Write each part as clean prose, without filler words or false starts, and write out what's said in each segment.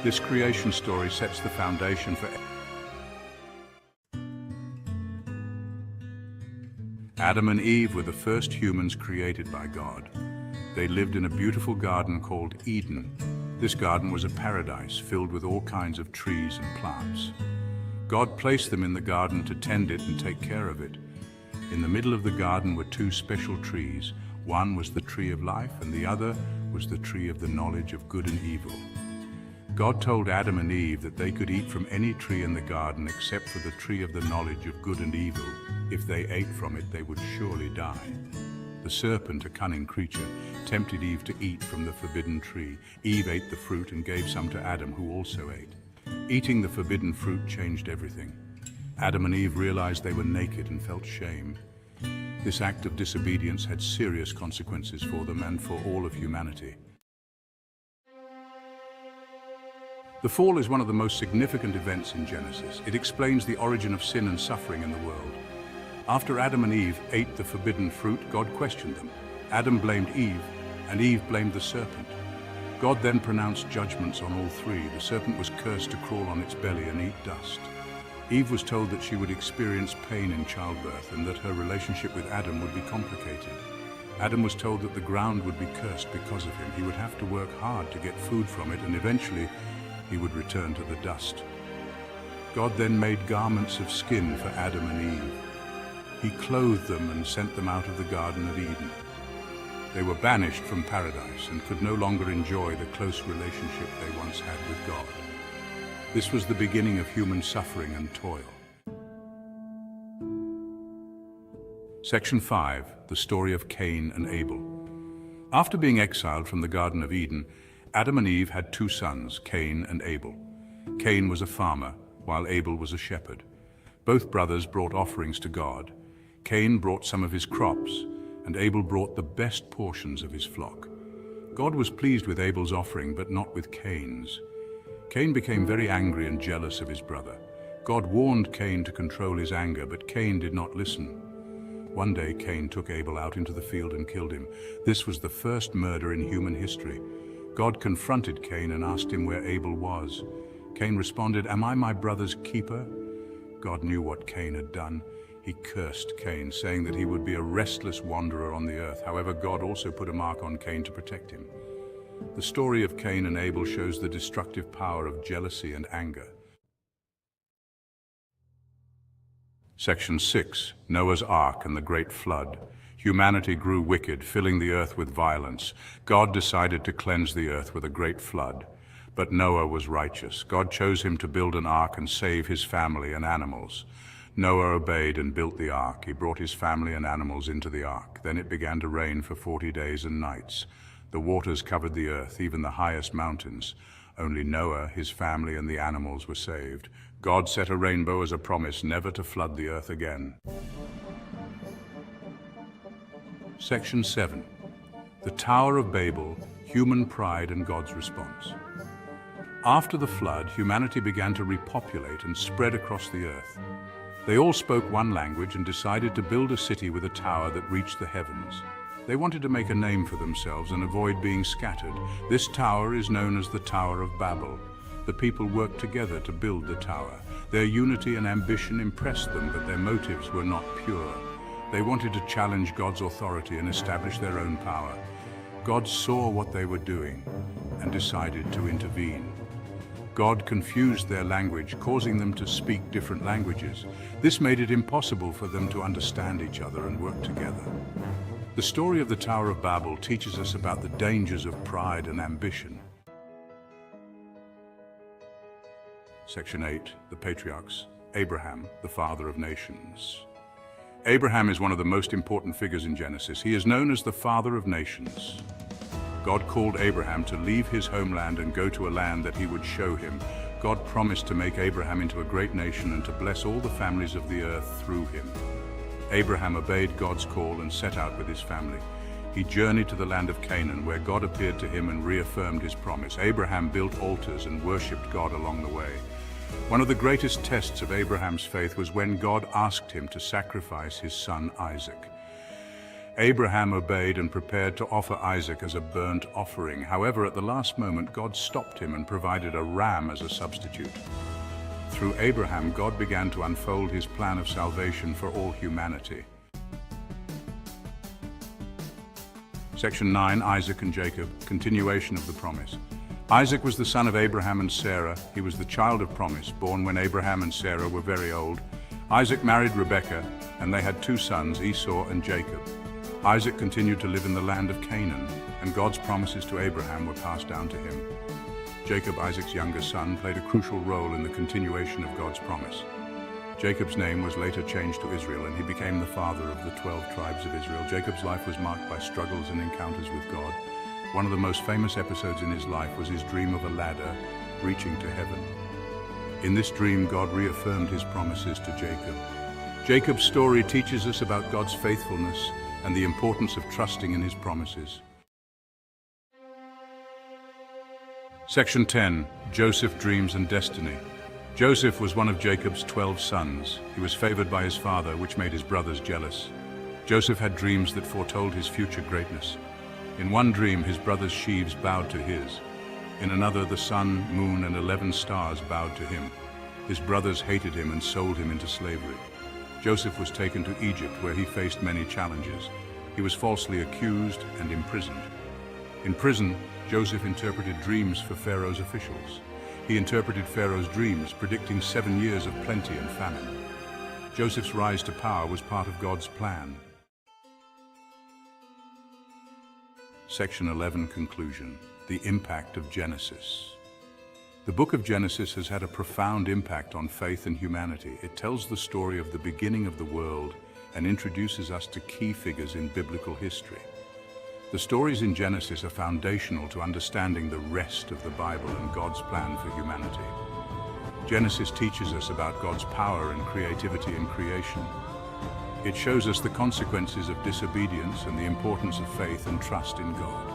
This creation story sets the foundation for Adam and Eve were the first humans created by God. They lived in a beautiful garden called Eden. This garden was a paradise filled with all kinds of trees and plants. God placed them in the garden to tend it and take care of it. In the middle of the garden were two special trees. One was the tree of life, and the other was the tree of the knowledge of good and evil. God told Adam and Eve that they could eat from any tree in the garden except for the tree of the knowledge of good and evil. If they ate from it, they would surely die. The serpent, a cunning creature, tempted Eve to eat from the forbidden tree. Eve ate the fruit and gave some to Adam, who also ate. Eating the forbidden fruit changed everything. Adam and Eve realized they were naked and felt shame. This act of disobedience had serious consequences for them and for all of humanity. The fall is one of the most significant events in Genesis. It explains the origin of sin and suffering in the world. After Adam and Eve ate the forbidden fruit, God questioned them. Adam blamed Eve, and Eve blamed the serpent. God then pronounced judgments on all three. The serpent was cursed to crawl on its belly and eat dust. Eve was told that she would experience pain in childbirth and that her relationship with Adam would be complicated. Adam was told that the ground would be cursed because of him. He would have to work hard to get food from it, and eventually he would return to the dust. God then made garments of skin for Adam and Eve. He clothed them and sent them out of the Garden of Eden. They were banished from paradise and could no longer enjoy the close relationship they once had with God. This was the beginning of human suffering and toil. Section 5, the story of Cain and Abel. After being exiled from the Garden of Eden, Adam and Eve had two sons, Cain and Abel. Cain was a farmer, while Abel was a shepherd. Both brothers brought offerings to God. Cain brought some of his crops, and Abel brought the best portions of his flock. God was pleased with Abel's offering, but not with Cain's. Cain became very angry and jealous of his brother. God warned Cain to control his anger, but Cain did not listen. One day, Cain took Abel out into the field and killed him. This was the first murder in human history. God confronted Cain and asked him where Abel was. Cain responded, "Am I my brother's keeper?" God knew what Cain had done. He cursed Cain, saying that he would be a restless wanderer on the earth. However, God also put a mark on Cain to protect him. The story of Cain and Abel shows the destructive power of jealousy and anger. Section 6, Noah's Ark and the Great Flood. Humanity grew wicked, filling the earth with violence. God decided to cleanse the earth with a great flood. But Noah was righteous. God chose him to build an ark and save his family and animals. Noah obeyed and built the ark. He brought his family and animals into the ark. Then it began to rain for 40 days and nights. The waters covered the earth, even the highest mountains. Only Noah, his family, and the animals were saved. God set a rainbow as a promise never to flood the earth again. Section 7, the Tower of Babel, Human Pride and God's Response. After the flood, humanity began to repopulate and spread across the earth. They all spoke one language and decided to build a city with a tower that reached the heavens. They wanted to make a name for themselves and avoid being scattered. This tower is known as the Tower of Babel. The people worked together to build the tower. Their unity and ambition impressed them, but their motives were not pure. They wanted to challenge God's authority and establish their own power. God saw what they were doing and decided to intervene. God confused their language, causing them to speak different languages. This made it impossible for them to understand each other and work together. The story of the Tower of Babel teaches us about the dangers of pride and ambition. Section 8, the Patriarchs. Abraham, the father of nations. Abraham is one of the most important figures in Genesis. He is known as the father of nations. God called Abraham to leave his homeland and go to a land that he would show him. God promised to make Abraham into a great nation and to bless all the families of the earth through him. Abraham obeyed God's call and set out with his family. He journeyed to the land of Canaan, where God appeared to him and reaffirmed his promise. Abraham built altars and worshipped God along the way. One of the greatest tests of Abraham's faith was when God asked him to sacrifice his son Isaac. Abraham obeyed and prepared to offer Isaac as a burnt offering. However, at the last moment, God stopped him and provided a ram as a substitute. Through Abraham, God began to unfold his plan of salvation for all humanity. Section 9, Isaac and Jacob, continuation of the promise. Isaac was the son of Abraham and Sarah. He was the child of promise, born when Abraham and Sarah were very old. Isaac married Rebekah, and they had 2 sons, Esau and Jacob. Isaac continued to live in the land of Canaan, and God's promises to Abraham were passed down to him. Jacob, Isaac's younger son, played a crucial role in the continuation of God's promise. Jacob's name was later changed to Israel, and he became the father of the 12 tribes of Israel. Jacob's life was marked by struggles and encounters with God. One of the most famous episodes in his life was his dream of a ladder reaching to heaven. In this dream, God reaffirmed his promises to Jacob. Jacob's story teaches us about God's faithfulness and the importance of trusting in his promises. Section 10, Joseph, Dreams and Destiny. Joseph was one of Jacob's 12 sons. He was favored by his father, which made his brothers jealous. Joseph had dreams that foretold his future greatness. In one dream, his brother's sheaves bowed to his. In another, the sun, moon, and 11 stars bowed to him. His brothers hated him and sold him into slavery. Joseph was taken to Egypt, where he faced many challenges. He was falsely accused and imprisoned. In prison, Joseph interpreted dreams for Pharaoh's officials. He interpreted Pharaoh's dreams, predicting 7 years of plenty and famine. Joseph's rise to power was part of God's plan. Section 11, Conclusion. The impact of Genesis. The book of Genesis has had a profound impact on faith and humanity. It tells the story of the beginning of the world and introduces us to key figures in biblical history. The stories in Genesis are foundational to understanding the rest of the Bible and God's plan for humanity. Genesis teaches us about God's power and creativity in creation. It shows us the consequences of disobedience and the importance of faith and trust in God.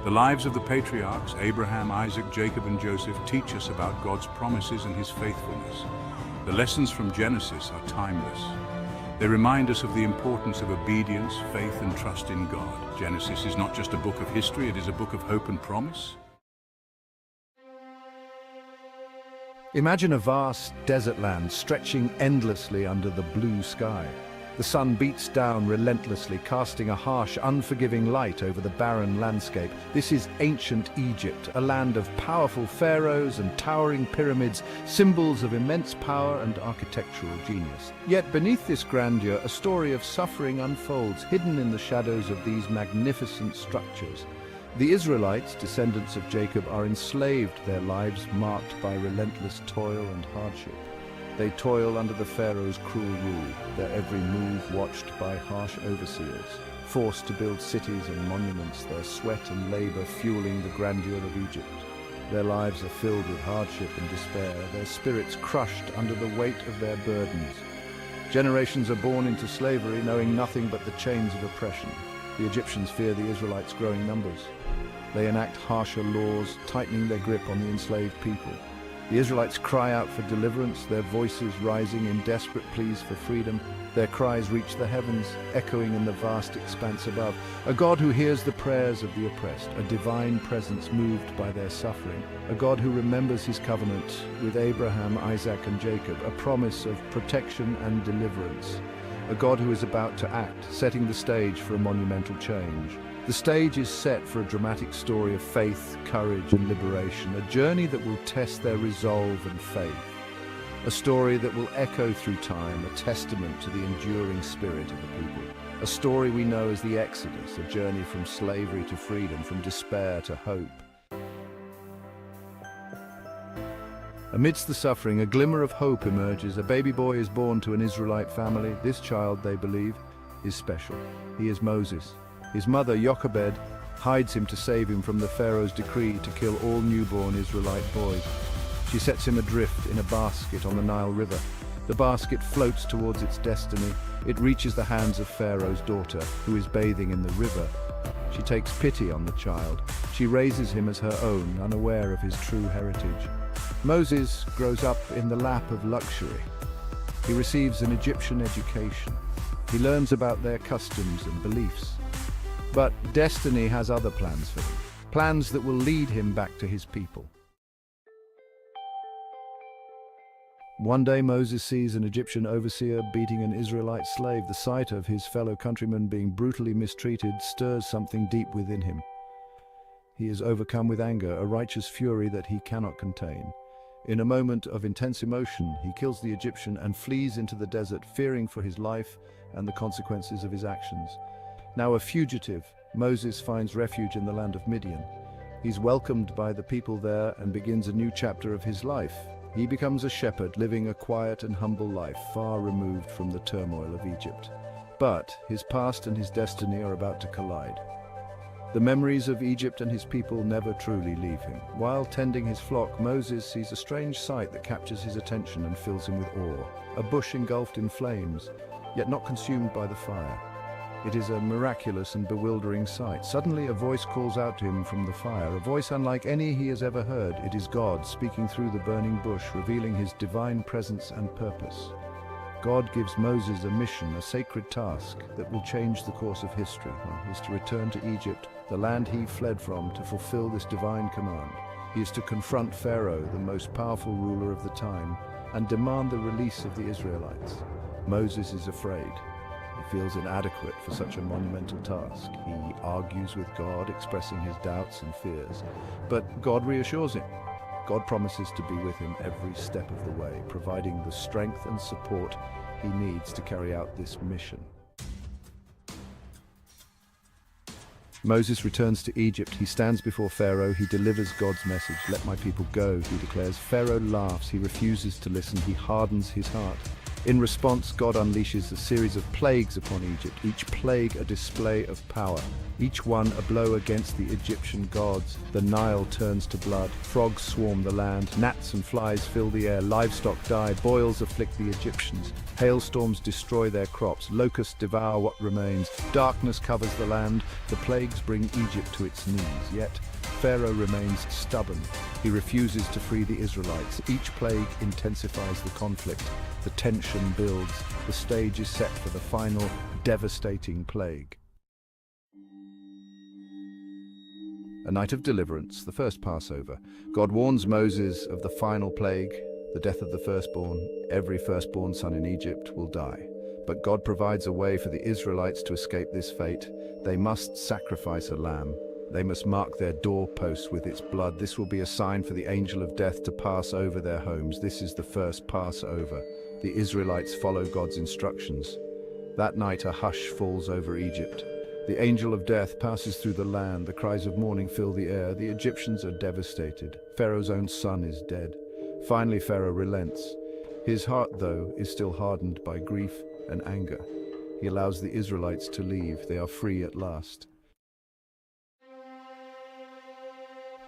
The lives of the patriarchs, Abraham, Isaac, Jacob, and Joseph, teach us about God's promises and his faithfulness. The lessons from Genesis are timeless. They remind us of the importance of obedience, faith, and trust in God. Genesis is not just a book of history, it is a book of hope and promise. Imagine a vast desert land stretching endlessly under the blue sky. The sun beats down relentlessly, casting a harsh, unforgiving light over the barren landscape. This is ancient Egypt, a land of powerful pharaohs and towering pyramids, symbols of immense power and architectural genius. Yet beneath this grandeur, a story of suffering unfolds, hidden in the shadows of these magnificent structures. The Israelites, descendants of Jacob, are enslaved, their lives marked by relentless toil and hardship. They toil under the Pharaoh's cruel rule, their every move watched by harsh overseers. Forced to build cities and monuments, their sweat and labor fueling the grandeur of Egypt. Their lives are filled with hardship and despair, their spirits crushed under the weight of their burdens. Generations are born into slavery, knowing nothing but the chains of oppression. The Egyptians fear the Israelites' growing numbers. They enact harsher laws, tightening their grip on the enslaved people. The Israelites cry out for deliverance, their voices rising in desperate pleas for freedom. Their cries reach the heavens, echoing in the vast expanse above. A God who hears the prayers of the oppressed, a divine presence moved by their suffering. A God who remembers his covenant with Abraham, Isaac, and Jacob, a promise of protection and deliverance. A God who is about to act, setting the stage for a monumental change. The stage is set for a dramatic story of faith, courage, and liberation, a journey that will test their resolve and faith. A story that will echo through time, a testament to the enduring spirit of the people. A story we know as the Exodus, a journey from slavery to freedom, from despair to hope. Amidst the suffering, a glimmer of hope emerges. A baby boy is born to an Israelite family. This child, they believe, is special. He is Moses. His mother, Jochebed, hides him to save him from the Pharaoh's decree to kill all newborn Israelite boys. She sets him adrift in a basket on the Nile River. The basket floats towards its destiny. It reaches the hands of Pharaoh's daughter, who is bathing in the river. She takes pity on the child. She raises him as her own, unaware of his true heritage. Moses grows up in the lap of luxury. He receives an Egyptian education. He learns about their customs and beliefs. But destiny has other plans for him, plans that will lead him back to his people. One day Moses sees an Egyptian overseer beating an Israelite slave. The sight of his fellow countrymen being brutally mistreated stirs something deep within him. He is overcome with anger, a righteous fury that he cannot contain. In a moment of intense emotion, he kills the Egyptian and flees into the desert, fearing for his life and the consequences of his actions. Now a fugitive, Moses finds refuge in the land of Midian. He's welcomed by the people there and begins a new chapter of his life. He becomes a shepherd, living a quiet and humble life, far removed from the turmoil of Egypt. But his past and his destiny are about to collide. The memories of Egypt and his people never truly leave him. While tending his flock, Moses sees a strange sight that captures his attention and fills him with awe. A bush engulfed in flames, yet not consumed by the fire. It is a miraculous and bewildering sight. Suddenly a voice calls out to him from the fire, a voice unlike any he has ever heard. It is God speaking through the burning bush, revealing his divine presence and purpose. God gives Moses a mission, a sacred task that will change the course of history. He is to return to Egypt, the land he fled from, to fulfill this divine command. He is to confront Pharaoh, the most powerful ruler of the time, and demand the release of the Israelites. Moses is afraid. He feels inadequate for such a monumental task. He argues with God, expressing his doubts and fears. But God reassures him. God promises to be with him every step of the way, providing the strength and support he needs to carry out this mission. Moses returns to Egypt. He stands before Pharaoh. He delivers God's message. "Let my people go," he declares. Pharaoh laughs. He refuses to listen. He hardens his heart. In response, God unleashes a series of plagues upon Egypt, each plague a display of power, each one a blow against the Egyptian gods. The Nile turns to blood, frogs swarm the land, gnats and flies fill the air, livestock die, boils afflict the Egyptians, hailstorms destroy their crops, locusts devour what remains, darkness covers the land. The plagues bring Egypt to its knees, yet Pharaoh remains stubborn. He refuses to free the Israelites. Each plague intensifies the conflict. The tension builds. The stage is set for the final, devastating plague. A night of deliverance, the first Passover. God warns Moses of the final plague, the death of the firstborn. Every firstborn son in Egypt will die. But God provides a way for the Israelites to escape this fate. They must sacrifice a lamb. They must mark their doorposts with its blood. This will be a sign for the angel of death to pass over their homes. This is the first Passover. The Israelites follow God's instructions. That night a hush falls over Egypt. The angel of death passes through the land. The cries of mourning fill the air. The Egyptians are devastated. Pharaoh's own son is dead. Finally, Pharaoh relents. His heart, though, is still hardened by grief and anger. He allows the Israelites to leave. They are free at last.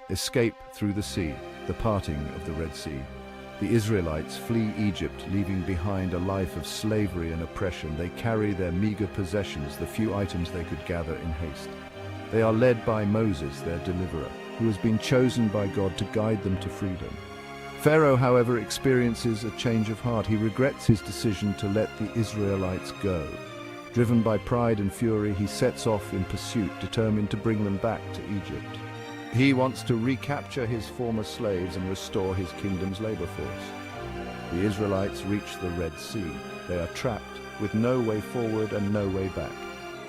Escape through the sea, the parting of the Red Sea. The Israelites flee Egypt, leaving behind a life of slavery and oppression. They carry their meager possessions, the few items they could gather in haste. They are led by Moses, their deliverer, who has been chosen by God to guide them to freedom. Pharaoh, however, experiences a change of heart. He regrets his decision to let the Israelites go. Driven by pride and fury, he sets off in pursuit, determined to bring them back to Egypt. He wants to recapture his former slaves and restore his kingdom's labor force. The Israelites reach the Red Sea. They are trapped with no way forward and no way back.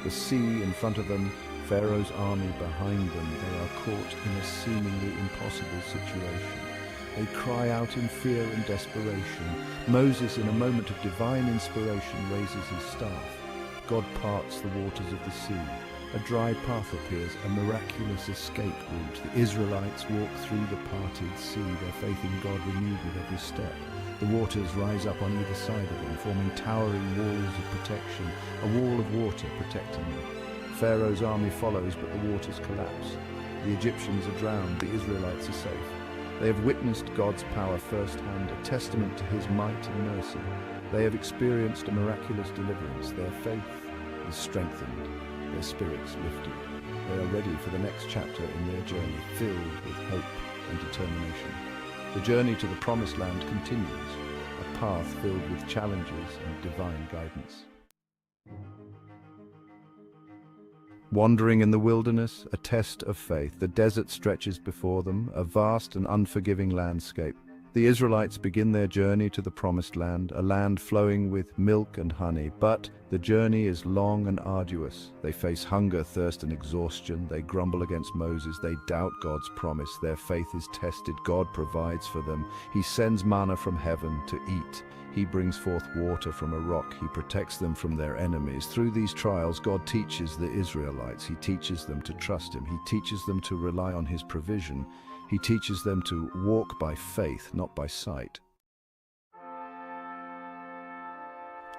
The sea in front of them, Pharaoh's army behind them. They are caught in a seemingly impossible situation. They cry out in fear and desperation. Moses, in a moment of divine inspiration, raises his staff. God parts the waters of the sea. A dry path appears, a miraculous escape route. The Israelites walk through the parted sea, their faith in God renewed with every step. The waters rise up on either side of them, forming towering walls of protection, a wall of water protecting them. Pharaoh's army follows, but the waters collapse. The Egyptians are drowned, the Israelites are safe. They have witnessed God's power firsthand, a testament to his might and mercy. They have experienced a miraculous deliverance. Their faith is strengthened. Their spirits lifted. They are ready for the next chapter in their journey, filled with hope and determination. The journey to the Promised Land continues, a path filled with challenges and divine guidance. Wandering in the wilderness, a test of faith. The desert stretches before them, a vast and unforgiving landscape. The Israelites begin their journey to the promised land, a land flowing with milk and honey. But the journey is long and arduous. They face hunger, thirst, and exhaustion. They grumble against Moses. They doubt God's promise. Their faith is tested. God provides for them. He sends manna from heaven to eat. He brings forth water from a rock. He protects them from their enemies. Through these trials, God teaches the Israelites. He teaches them to trust Him. He teaches them to rely on His provision. He teaches them to walk by faith, not by sight.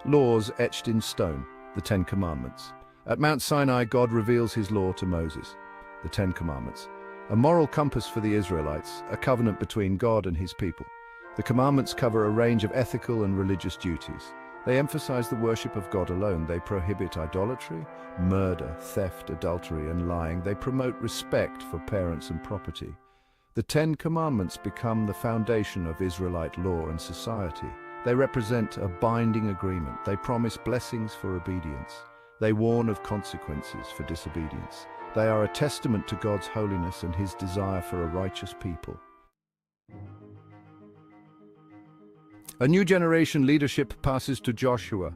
Laws etched in stone, the Ten Commandments. At Mount Sinai, God reveals His law to Moses, the Ten Commandments. A moral compass for the Israelites, a covenant between God and His people. The commandments cover a range of ethical and religious duties. They emphasize the worship of God alone. They prohibit idolatry, murder, theft, adultery, and lying. They promote respect for parents and property. The Ten Commandments become the foundation of Israelite law and society. They represent a binding agreement. They promise blessings for obedience. They warn of consequences for disobedience. They are a testament to God's holiness and His desire for a righteous people. A new generation leadership passes to Joshua.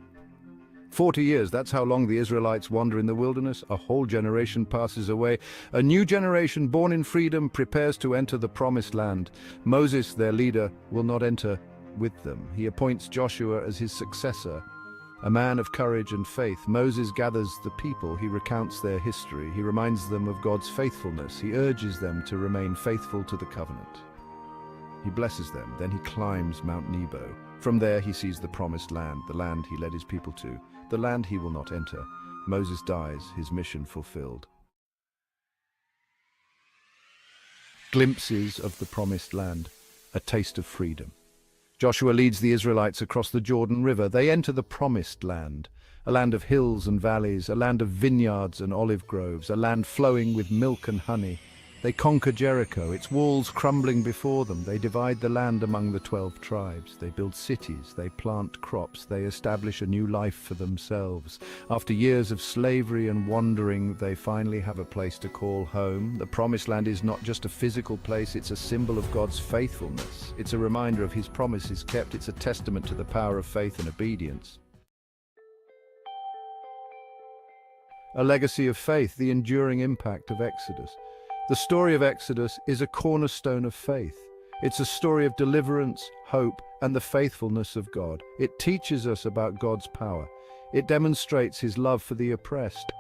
40 years, that's how long the Israelites wander in the wilderness. A whole generation passes away. A new generation born in freedom prepares to enter the promised land. Moses, their leader, will not enter with them. He appoints Joshua as his successor, a man of courage and faith. Moses gathers the people. He recounts their history. He reminds them of God's faithfulness. He urges them to remain faithful to the covenant. He blesses them, then he climbs Mount Nebo. From there he sees the promised land, the land he led his people to, the land he will not enter. Moses dies, his mission fulfilled. Glimpses of the promised land, a taste of freedom. Joshua leads the Israelites across the Jordan River. They enter the promised land, a land of hills and valleys, a land of vineyards and olive groves, a land flowing with milk and honey. They conquer Jericho, its walls crumbling before them. They divide the land among the 12 tribes. They build cities, they plant crops, they establish a new life for themselves. After years of slavery and wandering, they finally have a place to call home. The Promised Land is not just a physical place, it's a symbol of God's faithfulness. It's a reminder of His promises kept. It's a testament to the power of faith and obedience. A legacy of faith, the enduring impact of Exodus. The story of Exodus is a cornerstone of faith. It's a story of deliverance, hope, and the faithfulness of God. It teaches us about God's power. It demonstrates His love for the oppressed.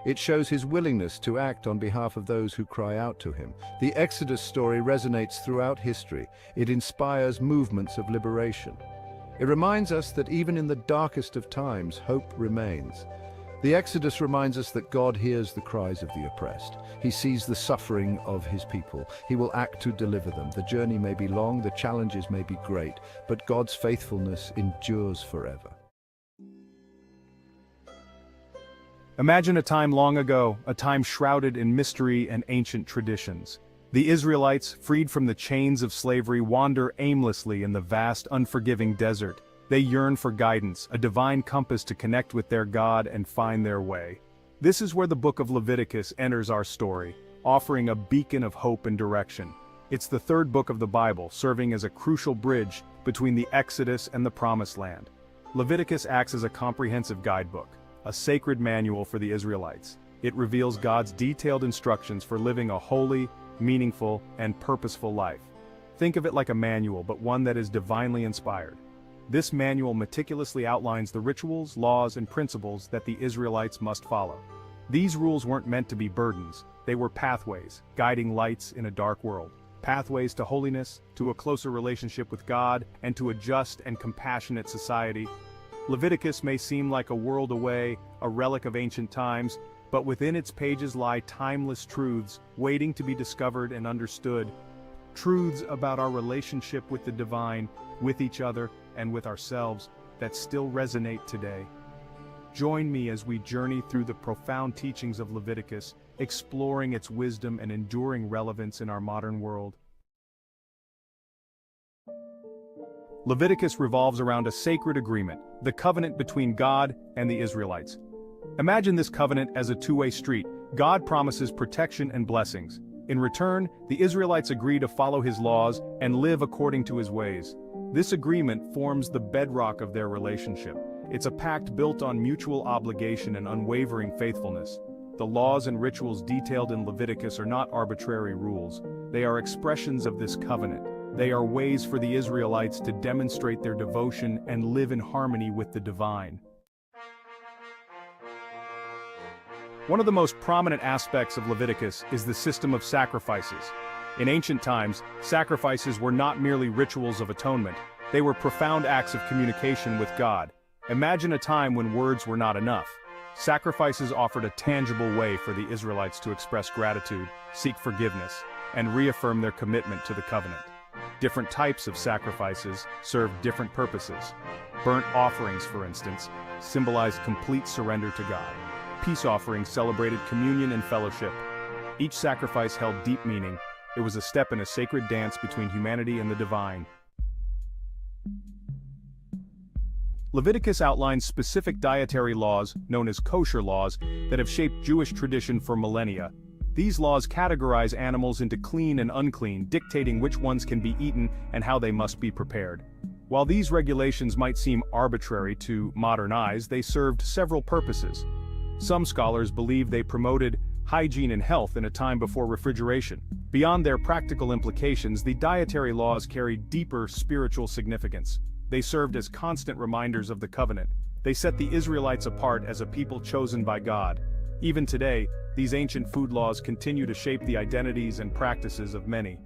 It shows His willingness to act on behalf of those who cry out to Him. The Exodus story resonates throughout history. It inspires movements of liberation. It reminds us that even in the darkest of times, hope remains. The Exodus reminds us that God hears the cries of the oppressed. He sees the suffering of His people. He will act to deliver them. The journey may be long, the challenges may be great, but God's faithfulness endures forever. Imagine a time long ago, a time shrouded in mystery and ancient traditions. The Israelites, freed from the chains of slavery, wander aimlessly in the vast, unforgiving desert. They yearn for guidance, a divine compass to connect with their God and find their way. This is where the book of Leviticus enters our story, offering a beacon of hope and direction. It's the third book of the Bible, serving as a crucial bridge between the Exodus and the Promised Land. Leviticus acts as a comprehensive guidebook, a sacred manual for the Israelites. It reveals God's detailed instructions for living a holy, meaningful, and purposeful life. Think of it like a manual, but one that is divinely inspired. This manual meticulously outlines the rituals, laws, and principles that the Israelites must follow. These rules weren't meant to be burdens, they were pathways, guiding lights in a dark world. Pathways to holiness, to a closer relationship with God, and to a just and compassionate society. Leviticus may seem like a world away, a relic of ancient times, but within its pages lie timeless truths, waiting to be discovered and understood. Truths about our relationship with the divine, with each other, and with ourselves that still resonate today. Join me as we journey through the profound teachings of Leviticus, exploring its wisdom and enduring relevance in our modern world. Leviticus revolves around a sacred agreement, the covenant between God and the Israelites. Imagine this covenant as a two-way street, God promises protection and blessings. In return, the Israelites agree to follow his laws and live according to his ways. This agreement forms the bedrock of their relationship. It's a pact built on mutual obligation and unwavering faithfulness. The laws and rituals detailed in Leviticus are not arbitrary rules. They are expressions of this covenant. They are ways for the Israelites to demonstrate their devotion and live in harmony with the divine. One of the most prominent aspects of Leviticus is the system of sacrifices. In ancient times, sacrifices were not merely rituals of atonement. They were profound acts of communication with God. Imagine a time when words were not enough. Sacrifices offered a tangible way for the Israelites to express gratitude, seek forgiveness, and reaffirm their commitment to the covenant. Different types of sacrifices served different purposes. Burnt offerings, for instance, symbolized complete surrender to God. Peace offerings celebrated communion and fellowship. Each sacrifice held deep meaning. It was a step in a sacred dance between humanity and the divine. Leviticus outlines specific dietary laws, known as kosher laws, that have shaped Jewish tradition for millennia. These laws categorize animals into clean and unclean, dictating which ones can be eaten and how they must be prepared. While these regulations might seem arbitrary to modern eyes, they served several purposes. Some scholars believe they promoted hygiene and health in a time before refrigeration. Beyond their practical implications, the dietary laws carried deeper spiritual significance. They served as constant reminders of the covenant. They set the Israelites apart as a people chosen by God. Even today, these ancient food laws continue to shape the identities and practices of many.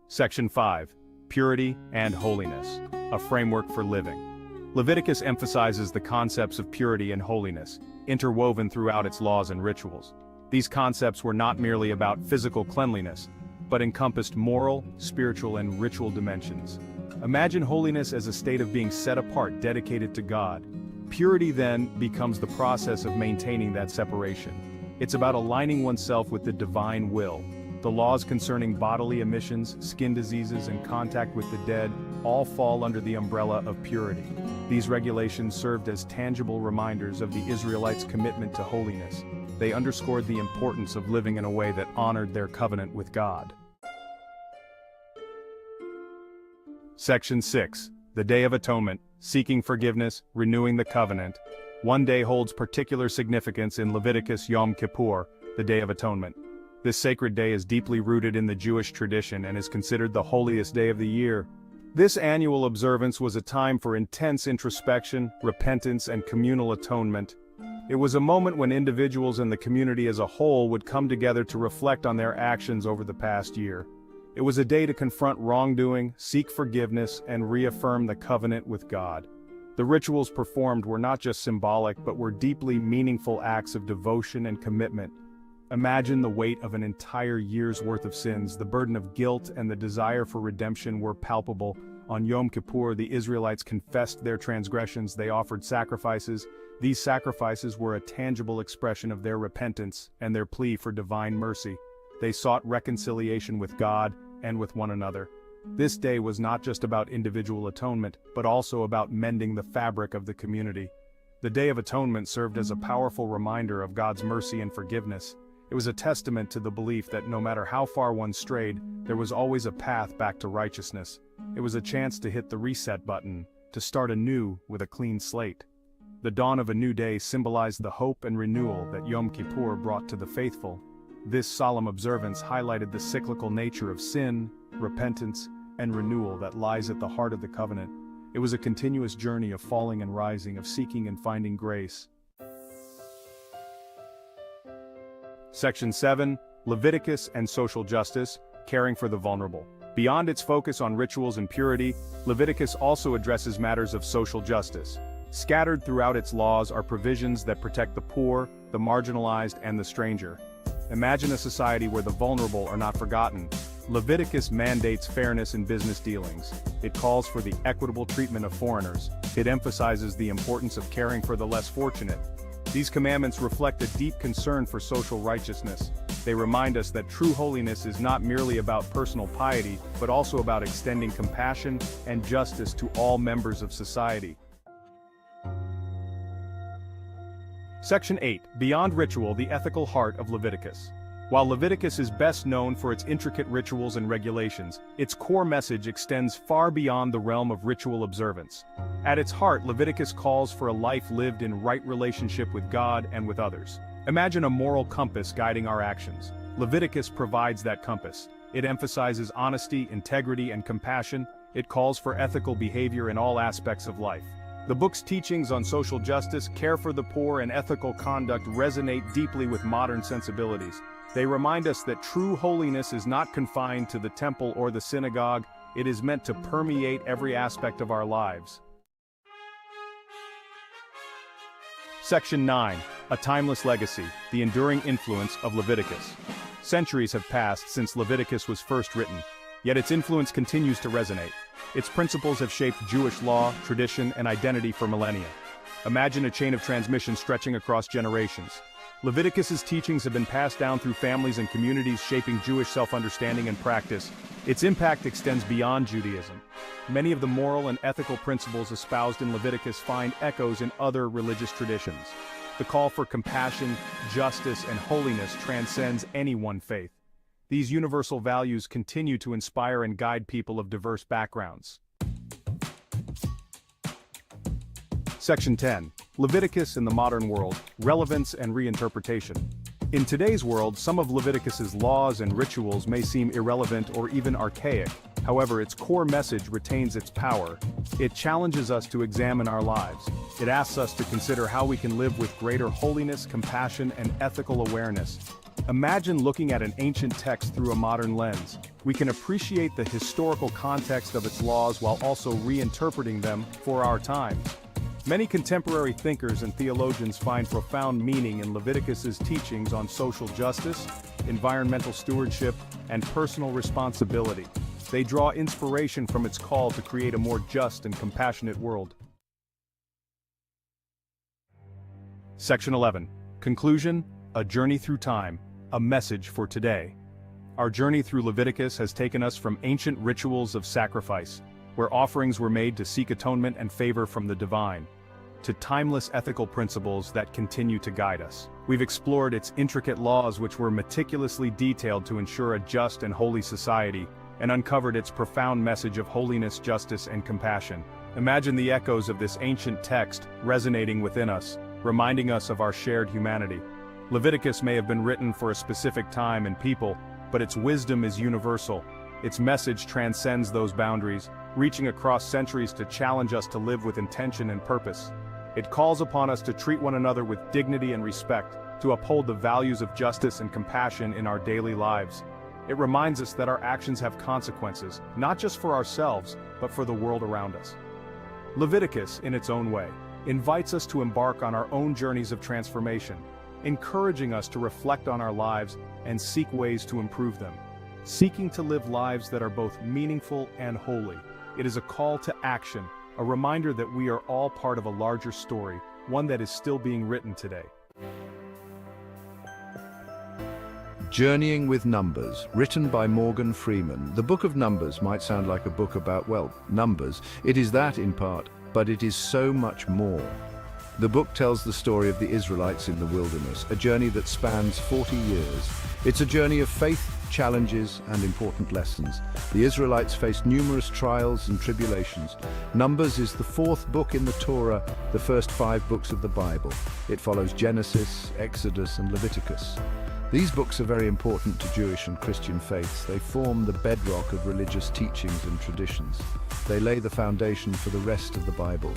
Section 5. Purity and Holiness. A framework for living. Leviticus emphasizes the concepts of purity and holiness, interwoven throughout its laws and rituals. These concepts were not merely about physical cleanliness, but encompassed moral, spiritual, and ritual dimensions. Imagine holiness as a state of being set apart, dedicated to God. Purity then becomes the process of maintaining that separation. It's about aligning oneself with the divine will. The laws concerning bodily emissions, skin diseases, and contact with the dead all fall under the umbrella of purity. These regulations served as tangible reminders of the Israelites' commitment to holiness. They underscored the importance of living in a way that honored their covenant with God. Section 6. The Day of Atonement, Seeking Forgiveness, Renewing the Covenant. One day holds particular significance in Leviticus Yom Kippur, the Day of Atonement. This sacred day is deeply rooted in the Jewish tradition and is considered the holiest day of the year. This annual observance was a time for intense introspection, repentance, and communal atonement. It was a moment when individuals and the community as a whole would come together to reflect on their actions over the past year. It was a day to confront wrongdoing, seek forgiveness, and reaffirm the covenant with God. The rituals performed were not just symbolic but were deeply meaningful acts of devotion and commitment. Imagine the weight of an entire year's worth of sins. The burden of guilt and the desire for redemption were palpable. On Yom Kippur, the Israelites confessed their transgressions. They offered sacrifices. These sacrifices were a tangible expression of their repentance and their plea for divine mercy. They sought reconciliation with God and with one another. This day was not just about individual atonement, but also about mending the fabric of the community. The Day of Atonement served as a powerful reminder of God's mercy and forgiveness. It was a testament to the belief that no matter how far one strayed, there was always a path back to righteousness. It was a chance to hit the reset button, to start anew with a clean slate. The dawn of a new day symbolized the hope and renewal that Yom Kippur brought to the faithful. This solemn observance highlighted the cyclical nature of sin, repentance, and renewal that lies at the heart of the covenant. It was a continuous journey of falling and rising, of seeking and finding grace. Section 7. Leviticus and Social Justice, Caring for the Vulnerable. Beyond its focus on rituals and purity, Leviticus also addresses matters of social justice. Scattered throughout its laws are provisions that protect the poor, the marginalized, and the stranger. Imagine a society where the vulnerable are not forgotten. Leviticus mandates fairness in business dealings. It calls for the equitable treatment of foreigners. It emphasizes the importance of caring for the less fortunate. These commandments reflect a deep concern for social righteousness. They remind us that true holiness is not merely about personal piety, but also about extending compassion and justice to all members of society. Section 8. Beyond Ritual, the Ethical Heart of Leviticus. While Leviticus is best known for its intricate rituals and regulations, its core message extends far beyond the realm of ritual observance. At its heart, Leviticus calls for a life lived in right relationship with God and with others. Imagine a moral compass guiding our actions. Leviticus provides that compass. It emphasizes honesty, integrity, and compassion. It calls for ethical behavior in all aspects of life. The book's teachings on social justice, care for the poor, and ethical conduct resonate deeply with modern sensibilities. They remind us that true holiness is not confined to the temple or the synagogue. It is meant to permeate every aspect of our lives. Section 9. A Timeless Legacy, the Enduring Influence of Leviticus. Centuries have passed since Leviticus was first written, yet its influence continues to resonate. Its principles have shaped Jewish law, tradition, and identity for millennia. Imagine a chain of transmission stretching across generations. Leviticus's teachings have been passed down through families and communities, shaping Jewish self-understanding and practice. Its impact extends beyond Judaism. Many of the moral and ethical principles espoused in Leviticus find echoes in other religious traditions. The call for compassion, justice, and holiness transcends any one faith. These universal values continue to inspire and guide people of diverse backgrounds. Section 10. Leviticus in the Modern World, Relevance and Reinterpretation. In today's world, some of Leviticus's laws and rituals may seem irrelevant or even archaic. However, its core message retains its power. It challenges us to examine our lives. It asks us to consider how we can live with greater holiness, compassion, and ethical awareness. Imagine looking at an ancient text through a modern lens. We can appreciate the historical context of its laws while also reinterpreting them for our times. Many contemporary thinkers and theologians find profound meaning in Leviticus's teachings on social justice, environmental stewardship, and personal responsibility. They draw inspiration from its call to create a more just and compassionate world. Section 11. Conclusion, A Journey Through Time, a Message for Today. Our journey through Leviticus has taken us from ancient rituals of sacrifice, where offerings were made to seek atonement and favor from the divine, to timeless ethical principles that continue to guide us. We've explored its intricate laws, which were meticulously detailed to ensure a just and holy society, and uncovered its profound message of holiness, justice, and compassion. Imagine the echoes of this ancient text resonating within us, reminding us of our shared humanity. Leviticus may have been written for a specific time and people, but its wisdom is universal. Its message transcends those boundaries, reaching across centuries to challenge us to live with intention and purpose. It calls upon us to treat one another with dignity and respect, to uphold the values of justice and compassion in our daily lives. It reminds us that our actions have consequences, not just for ourselves, but for the world around us. Leviticus, in its own way, invites us to embark on our own journeys of transformation, encouraging us to reflect on our lives and seek ways to improve them. Seeking to live lives that are both meaningful and holy. It is a call to action, a reminder that we are all part of a larger story, one that is still being written today. Journeying with Numbers, written by Morgan Freeman. The Book of Numbers might sound like a book about, well, numbers. It is that in part, but it is so much more. The book tells the story of the Israelites in the wilderness, a journey that spans 40 years. It's a journey of faith, challenges, and important lessons. The Israelites faced numerous trials and tribulations. Numbers is the fourth book in the Torah, the first 5 books of the Bible. It follows Genesis, Exodus, and Leviticus. These books are very important to Jewish and Christian faiths. They form the bedrock of religious teachings and traditions. They lay the foundation for the rest of the Bible.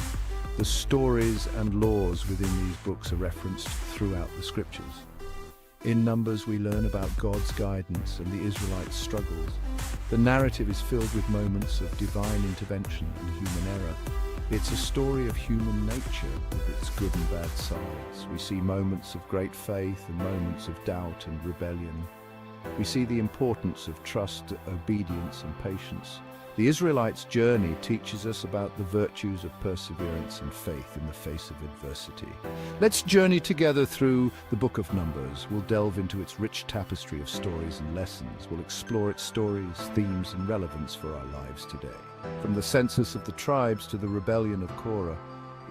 The stories and laws within these books are referenced throughout the scriptures. In Numbers, we learn about God's guidance and the Israelites' struggles. The narrative is filled with moments of divine intervention and human error. It's a story of human nature with its good and bad sides. We see moments of great faith and moments of doubt and rebellion. We see the importance of trust, obedience, and patience. The Israelites' journey teaches us about the virtues of perseverance and faith in the face of adversity. Let's journey together through the Book of Numbers. We'll delve into its rich tapestry of stories and lessons. We'll explore its stories, themes, and relevance for our lives today. From the census of the tribes to the rebellion of Korah,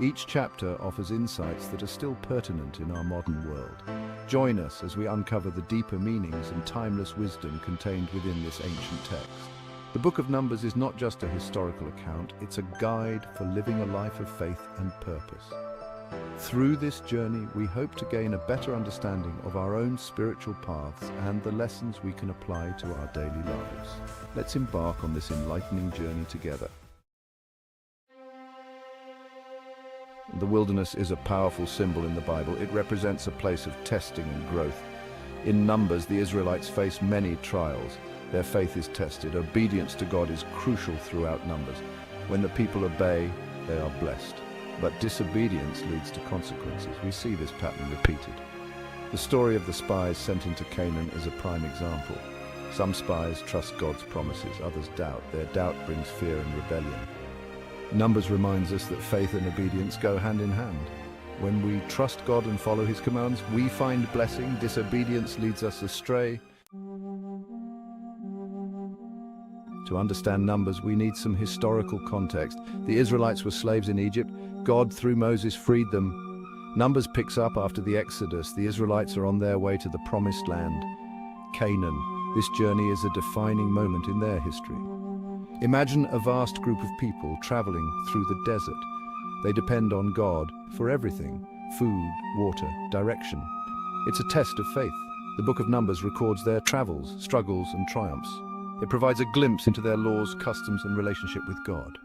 Each chapter offers insights that are still pertinent in our modern world. Join us as we uncover the deeper meanings and timeless wisdom contained within this ancient text. The Book of Numbers is not just a historical account, it's a guide for living a life of faith and purpose. Through this journey, we hope to gain a better understanding of our own spiritual paths and the lessons we can apply to our daily lives. Let's embark on this enlightening journey together. The wilderness is a powerful symbol in the Bible. It represents a place of testing and growth. In Numbers, the Israelites face many trials. Their faith is tested. Obedience to God is crucial throughout Numbers. When the people obey, they are blessed. But disobedience leads to consequences. We see this pattern repeated. The story of the spies sent into Canaan is a prime example. Some spies trust God's promises, others doubt. Their doubt brings fear and rebellion. Numbers reminds us that faith and obedience go hand in hand. When we trust God and follow His commands, we find blessing. Disobedience leads us astray. To understand Numbers, we need some historical context. The Israelites were slaves in Egypt. God, through Moses, freed them. Numbers picks up after the Exodus. The Israelites are on their way to the Promised Land, Canaan. This journey is a defining moment in their history. Imagine a vast group of people traveling through the desert. They depend on God for everything: food, water, direction. It's a test of faith. The Book of Numbers records their travels, struggles, and triumphs. It provides a glimpse into their laws, customs, and relationship with God.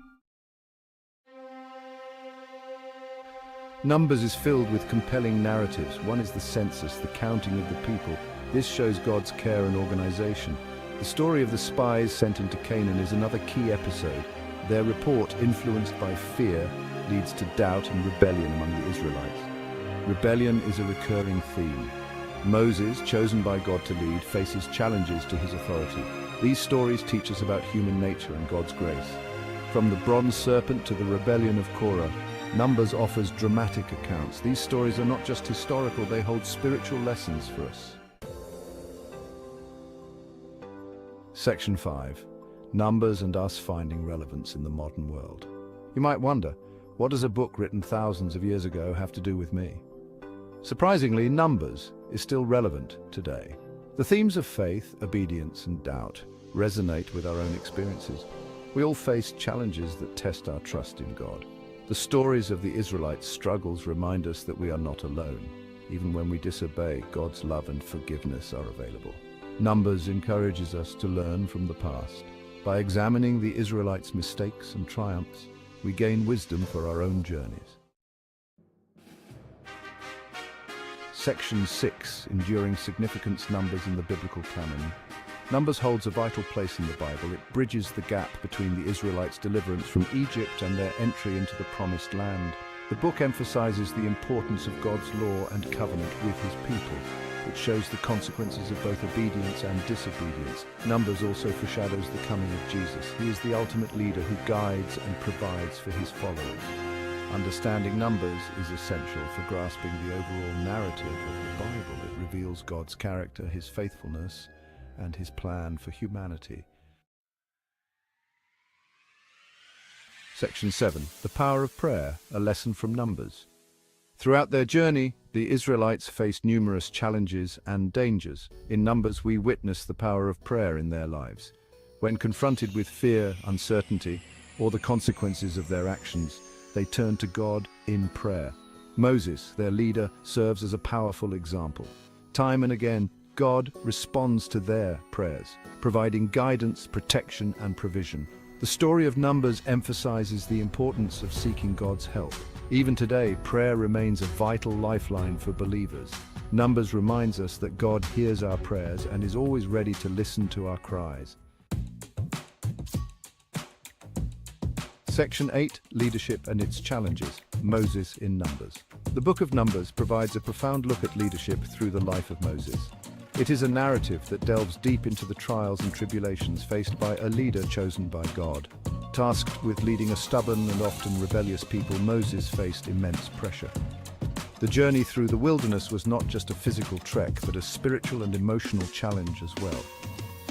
Numbers is filled with compelling narratives. One is the census, the counting of the people. This shows God's care and organization. The story of the spies sent into Canaan is another key episode. Their report, influenced by fear, leads to doubt and rebellion among the Israelites. Rebellion is a recurring theme. Moses, chosen by God to lead, faces challenges to his authority. These stories teach us about human nature and God's grace. From the bronze serpent to the rebellion of Korah, Numbers offers dramatic accounts. These stories are not just historical, they hold spiritual lessons for us. Section 5. Numbers and us finding relevance in the modern world. You might wonder, what does a book written thousands of years ago have to do with me? Surprisingly, Numbers is still relevant today. The themes of faith, obedience, and doubt resonate with our own experiences. We all face challenges that test our trust in God. The stories of the Israelites' struggles remind us that we are not alone. Even when we disobey, God's love and forgiveness are available. Numbers encourages us to learn from the past. By examining the Israelites' mistakes and triumphs, we gain wisdom for our own journeys. Section 6. Enduring significance: Numbers in the biblical canon. Numbers holds a vital place in the Bible. It bridges the gap between the Israelites' deliverance from Egypt and their entry into the Promised Land. The book emphasizes the importance of God's law and covenant with His people. It shows the consequences of both obedience and disobedience. Numbers also foreshadows the coming of Jesus. He is the ultimate leader who guides and provides for His followers. Understanding Numbers is essential for grasping the overall narrative of the Bible. It reveals God's character, His faithfulness, and His plan for humanity. Section 7. The power of prayer, a lesson from Numbers. Throughout their journey, the Israelites faced numerous challenges and dangers. In Numbers, we witness the power of prayer in their lives. When confronted with fear, uncertainty, or the consequences of their actions, they turn to God in prayer. Moses, their leader, serves as a powerful example. Time and again, God responds to their prayers, providing guidance, protection, and provision. The story of Numbers emphasizes the importance of seeking God's help. Even today, prayer remains a vital lifeline for believers. Numbers reminds us that God hears our prayers and is always ready to listen to our cries. Section 8. Leadership and its challenges. Moses in Numbers. The book of Numbers provides a profound look at leadership through the life of Moses. It is a narrative that delves deep into the trials and tribulations faced by a leader chosen by God. Tasked with leading a stubborn and often rebellious people, Moses faced immense pressure. The journey through the wilderness was not just a physical trek, but a spiritual and emotional challenge as well.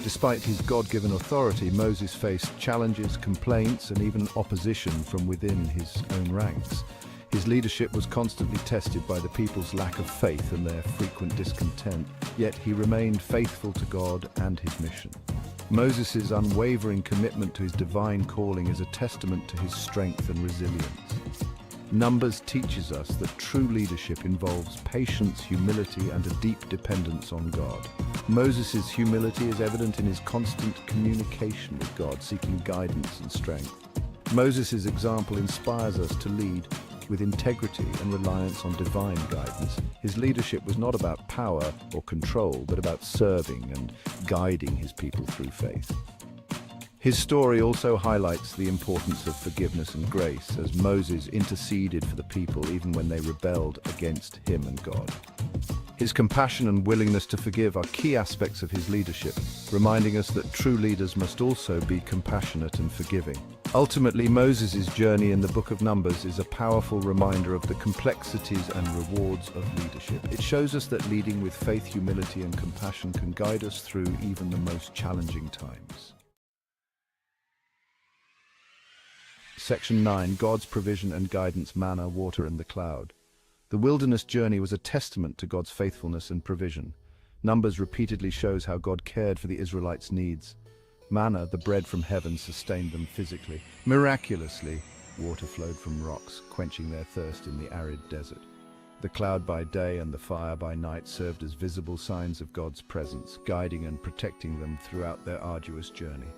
Despite his God-given authority, Moses faced challenges, complaints, and even opposition from within his own ranks. His leadership was constantly tested by the people's lack of faith and their frequent discontent, yet he remained faithful to God and his mission. Moses' unwavering commitment to his divine calling is a testament to his strength and resilience. Numbers teaches us that true leadership involves patience, humility, and a deep dependence on God. Moses' humility is evident in his constant communication with God, seeking guidance and strength. Moses' example inspires us to lead with integrity and reliance on divine guidance. His leadership was not about power or control, but about serving and guiding his people through faith. His story also highlights the importance of forgiveness and grace, as Moses interceded for the people even when they rebelled against him and God. His compassion and willingness to forgive are key aspects of his leadership, reminding us that true leaders must also be compassionate and forgiving. Ultimately, Moses' journey in the Book of Numbers is a powerful reminder of the complexities and rewards of leadership. It shows us that leading with faith, humility, and compassion can guide us through even the most challenging times. Section 9. God's provision and guidance, manna, water, and the cloud. The wilderness journey was a testament to God's faithfulness and provision. Numbers repeatedly shows how God cared for the Israelites' needs. Manna, the bread from heaven, sustained them physically. Miraculously, water flowed from rocks, quenching their thirst in the arid desert. The cloud by day and the fire by night served as visible signs of God's presence, guiding and protecting them throughout their arduous journey.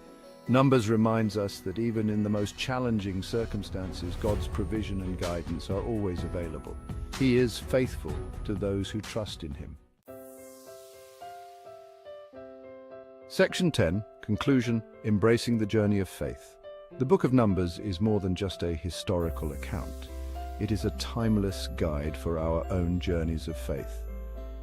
Numbers reminds us that even in the most challenging circumstances, God's provision and guidance are always available. He is faithful to those who trust in him. Section 10. Conclusion. Embracing the journey of faith. The Book of Numbers is more than just a historical account. It is a timeless guide for our own journeys of faith.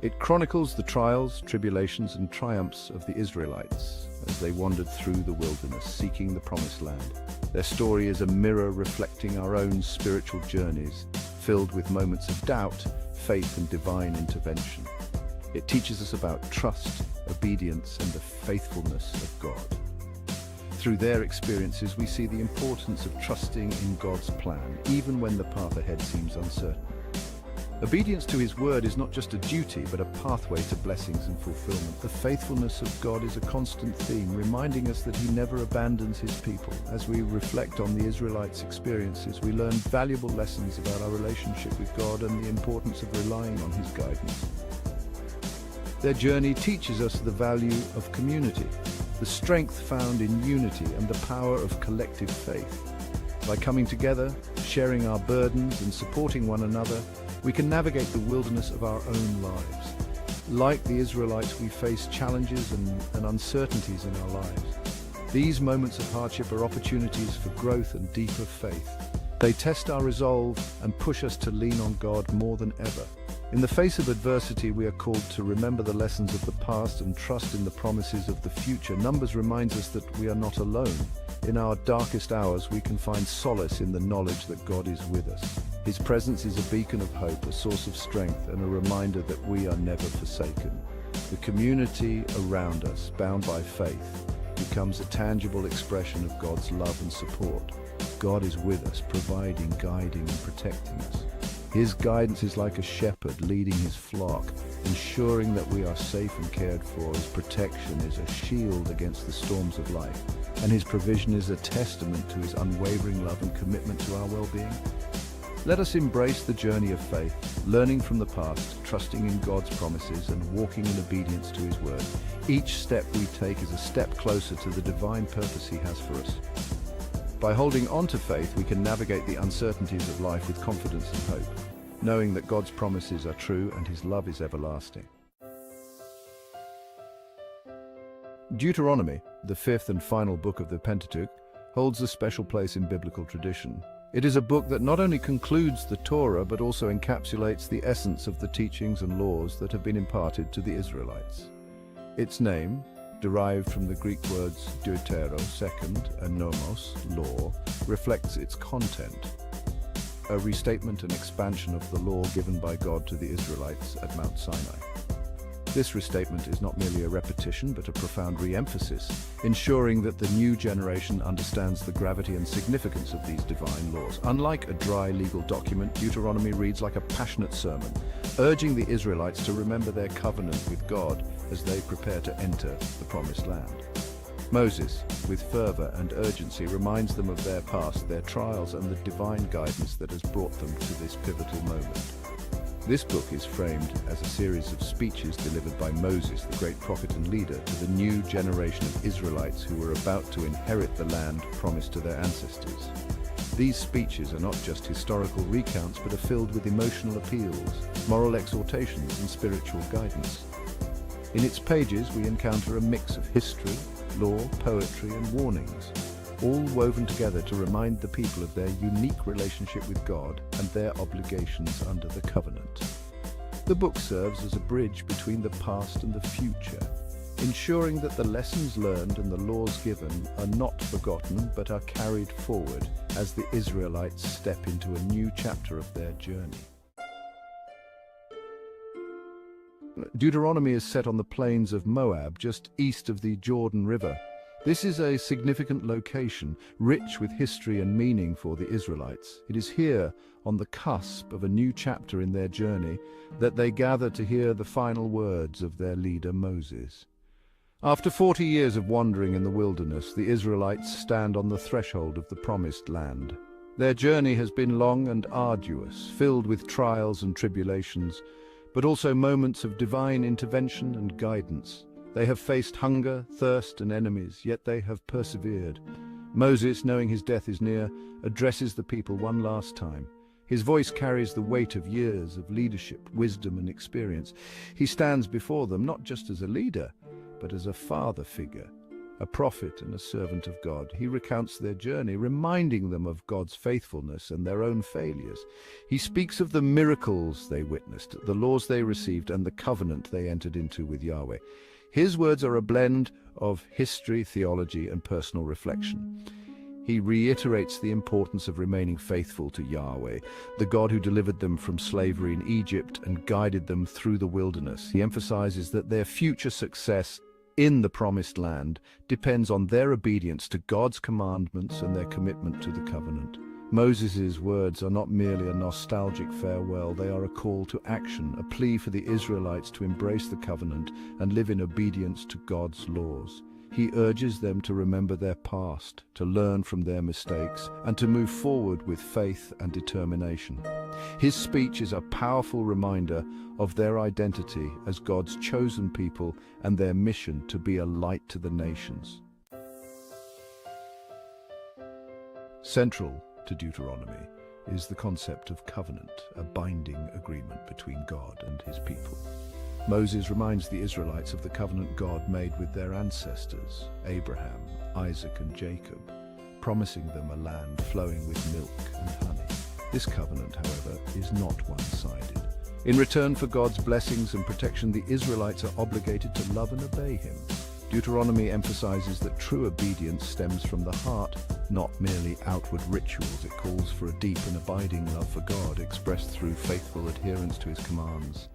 It chronicles the trials, tribulations, and triumphs of the Israelites as they wandered through the wilderness, seeking the promised land. Their story is a mirror reflecting our own spiritual journeys, filled with moments of doubt, faith, and divine intervention. It teaches us about trust, obedience, and the faithfulness of God. Through their experiences, we see the importance of trusting in God's plan, even when the path ahead seems uncertain. Obedience to his word is not just a duty, but a pathway to blessings and fulfillment. The faithfulness of God is a constant theme, reminding us that he never abandons his people. As we reflect on the Israelites' experiences, we learn valuable lessons about our relationship with God and the importance of relying on his guidance. Their journey teaches us the value of community, the strength found in unity, and the power of collective faith. By coming together, sharing our burdens, and supporting one another, we can navigate the wilderness of our own lives. Like the Israelites, we face challenges and uncertainties in our lives. These moments of hardship are opportunities for growth and deeper faith. They test our resolve and push us to lean on God more than ever. In the face of adversity, we are called to remember the lessons of the past and trust in the promises of the future. Numbers reminds us that we are not alone. In our darkest hours, we can find solace in the knowledge that God is with us. His presence is a beacon of hope, a source of strength, and a reminder that we are never forsaken. The community around us, bound by faith, becomes a tangible expression of God's love and support. God is with us, providing, guiding, and protecting us. His guidance is like a shepherd leading his flock, ensuring that we are safe and cared for. His protection is a shield against the storms of life, and his provision is a testament to his unwavering love and commitment to our well-being. Let us embrace the journey of faith, learning from the past, trusting in God's promises, and walking in obedience to his word. Each step we take is a step closer to the divine purpose he has for us. By holding on to faith, we can navigate the uncertainties of life with confidence and hope, knowing that God's promises are true and his love is everlasting. Deuteronomy, the fifth and final book of the Pentateuch, holds a special place in biblical tradition. It is a book that not only concludes the Torah, but also encapsulates the essence of the teachings and laws that have been imparted to the Israelites. Its name, derived from the Greek words deutero, second, and nomos, law, reflects its content, a restatement and expansion of the law given by God to the Israelites at Mount Sinai. This restatement is not merely a repetition, but a profound re-emphasis, ensuring that the new generation understands the gravity and significance of these divine laws. Unlike a dry legal document, Deuteronomy reads like a passionate sermon, urging the Israelites to remember their covenant with God as they prepare to enter the Promised Land. Moses, with fervor and urgency, reminds them of their past, their trials, and the divine guidance that has brought them to this pivotal moment. This book is framed as a series of speeches delivered by Moses, the great prophet and leader, to the new generation of Israelites who were about to inherit the land promised to their ancestors. These speeches are not just historical recounts, but are filled with emotional appeals, moral exhortations, and spiritual guidance. In its pages, we encounter a mix of history, law, poetry, and warnings, all woven together to remind the people of their unique relationship with God and their obligations under the covenant. The book serves as a bridge between the past and the future, ensuring that the lessons learned and the laws given are not forgotten but are carried forward as the Israelites step into a new chapter of their journey. Deuteronomy is set on the plains of Moab, just east of the Jordan River. This is a significant location, rich with history and meaning for the Israelites. It is here, on the cusp of a new chapter in their journey, that they gather to hear the final words of their leader Moses. After 40 years of wandering in the wilderness, the Israelites stand on the threshold of the Promised Land. Their journey has been long and arduous, filled with trials and tribulations, but also moments of divine intervention and guidance. They have faced hunger, thirst, and enemies, yet they have persevered. Moses, knowing his death is near, addresses the people one last time. His voice carries the weight of years of leadership, wisdom, and experience. He stands before them not just as a leader, but as a father figure, a prophet and a servant of God. He recounts their journey, reminding them of God's faithfulness and their own failures. He speaks of the miracles they witnessed, the laws they received, and the covenant they entered into with Yahweh. His words are a blend of history, theology, and personal reflection. He reiterates the importance of remaining faithful to Yahweh, the God who delivered them from slavery in Egypt and guided them through the wilderness. He emphasizes that their future success in the Promised Land depends on their obedience to God's commandments and their commitment to the covenant. Moses' words are not merely a nostalgic farewell, they are a call to action, a plea for the Israelites to embrace the covenant and live in obedience to God's laws. He urges them to remember their past, to learn from their mistakes, and to move forward with faith and determination. His speech is a powerful reminder of their identity as God's chosen people and their mission to be a light to the nations. Central to Deuteronomy is the concept of covenant, a binding agreement between God and his people. Moses reminds the Israelites of the covenant God made with their ancestors, Abraham, Isaac, and Jacob, promising them a land flowing with milk and honey. This covenant, however, is not one-sided. In return for God's blessings and protection, the Israelites are obligated to love and obey him. Deuteronomy emphasizes that true obedience stems from the heart, not merely outward rituals. It calls for a deep and abiding love for God, expressed through faithful adherence to his commands.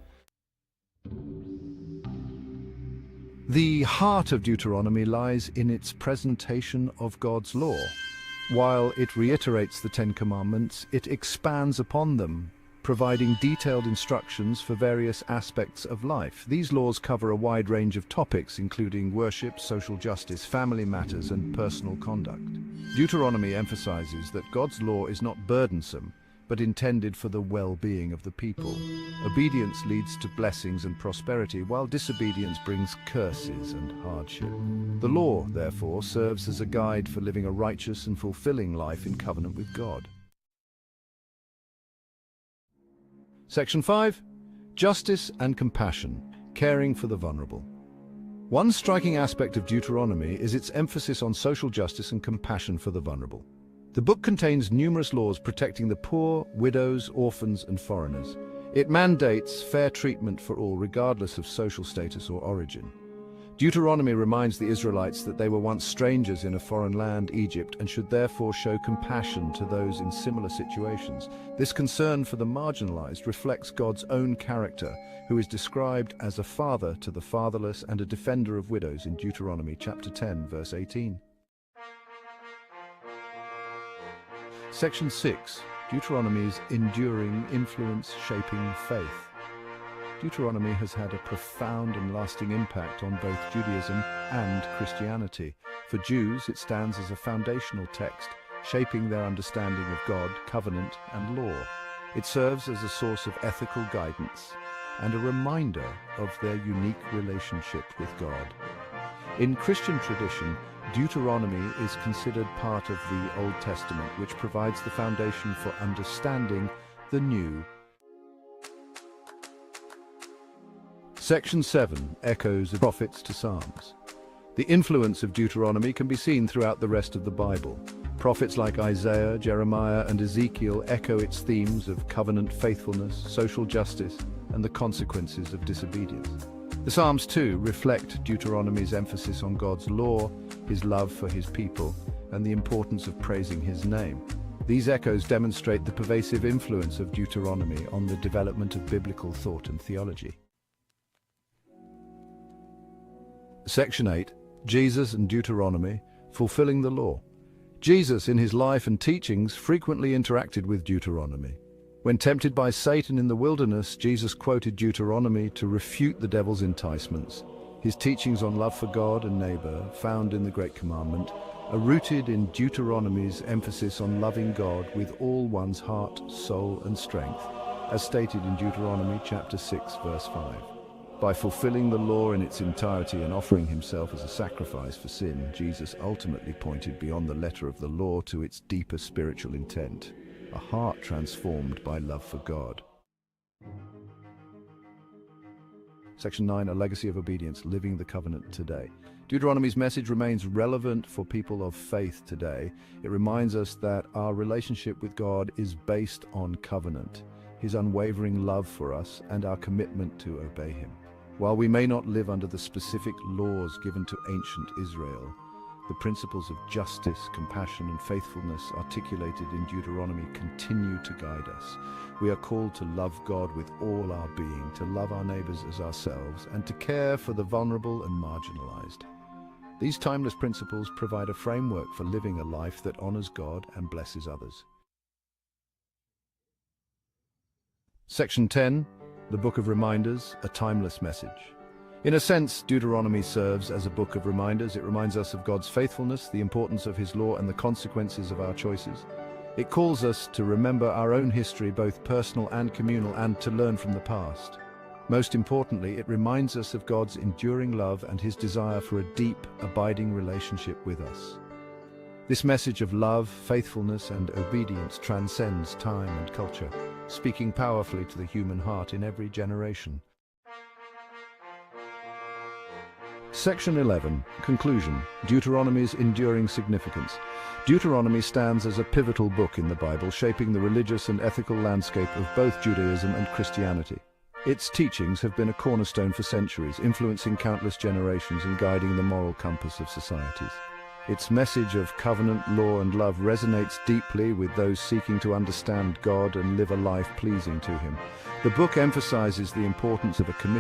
The heart of Deuteronomy lies in its presentation of God's law. While it reiterates the Ten Commandments, it expands upon them, providing detailed instructions for various aspects of life. These laws cover a wide range of topics, including worship, social justice, family matters, and personal conduct. Deuteronomy emphasizes that God's law is not burdensome, but intended for the well-being of the people. Obedience leads to blessings and prosperity, while disobedience brings curses and hardship. The law, therefore, serves as a guide for living a righteous and fulfilling life in covenant with God. Section 5. Justice and compassion, caring for the vulnerable. One striking aspect of Deuteronomy is its emphasis on social justice and compassion for the vulnerable. The book contains numerous laws protecting the poor, widows, orphans, and foreigners. It mandates fair treatment for all, regardless of social status or origin. Deuteronomy reminds the Israelites that they were once strangers in a foreign land, Egypt, and should therefore show compassion to those in similar situations. This concern for the marginalized reflects God's own character, who is described as a father to the fatherless and a defender of widows in Deuteronomy chapter 10, verse 18. Section 6. Deuteronomy's enduring influence shaping faith. Deuteronomy has had a profound and lasting impact on both Judaism and Christianity. For Jews, it stands as a foundational text, shaping their understanding of God, covenant, and law. It serves as a source of ethical guidance and a reminder of their unique relationship with God. In Christian tradition, Deuteronomy is considered part of the Old Testament, which provides the foundation for understanding the New. Section 7. Echoes of prophets to Psalms. The influence of Deuteronomy can be seen throughout the rest of the Bible. Prophets like Isaiah, Jeremiah, and Ezekiel echo its themes of covenant faithfulness, social justice, and the consequences of disobedience. The Psalms, too, reflect Deuteronomy's emphasis on God's law, his love for his people, and the importance of praising his name. These echoes demonstrate the pervasive influence of Deuteronomy on the development of biblical thought and theology. Section 8. Jesus and Deuteronomy, fulfilling the law. Jesus, in his life and teachings, frequently interacted with Deuteronomy. When tempted by Satan in the wilderness, Jesus quoted Deuteronomy to refute the devil's enticements. His teachings on love for God and neighbor, found in the Great Commandment, are rooted in Deuteronomy's emphasis on loving God with all one's heart, soul, and strength, as stated in Deuteronomy chapter 6, verse 5. By fulfilling the law in its entirety and offering himself as a sacrifice for sin, Jesus ultimately pointed beyond the letter of the law to its deeper spiritual intent, a heart transformed by love for God. Section 9. A legacy of obedience, living the covenant today. Deuteronomy's message remains relevant for people of faith today. It reminds us that our relationship with God is based on covenant, his unwavering love for us, and our commitment to obey him. While we may not live under the specific laws given to ancient Israel, the principles of justice, compassion, and faithfulness articulated in Deuteronomy continue to guide us. We are called to love God with all our being, to love our neighbors as ourselves, and to care for the vulnerable and marginalized. These timeless principles provide a framework for living a life that honors God and blesses others. Section 10. The Book of Reminders, a timeless message. In a sense, Deuteronomy serves as a book of reminders. It reminds us of God's faithfulness, the importance of his law, and the consequences of our choices. It calls us to remember our own history, both personal and communal, and to learn from the past. Most importantly, it reminds us of God's enduring love and his desire for a deep, abiding relationship with us. This message of love, faithfulness, and obedience transcends time and culture, speaking powerfully to the human heart in every generation. Section 11. Conclusion. Deuteronomy's enduring significance. Deuteronomy stands as a pivotal book in the Bible, shaping the religious and ethical landscape of both Judaism and Christianity. Its teachings have been a cornerstone for centuries, influencing countless generations and guiding the moral compass of societies. Its message of covenant, law, and love resonates deeply with those seeking to understand God and live a life pleasing to him. The book emphasizes the importance of a commitment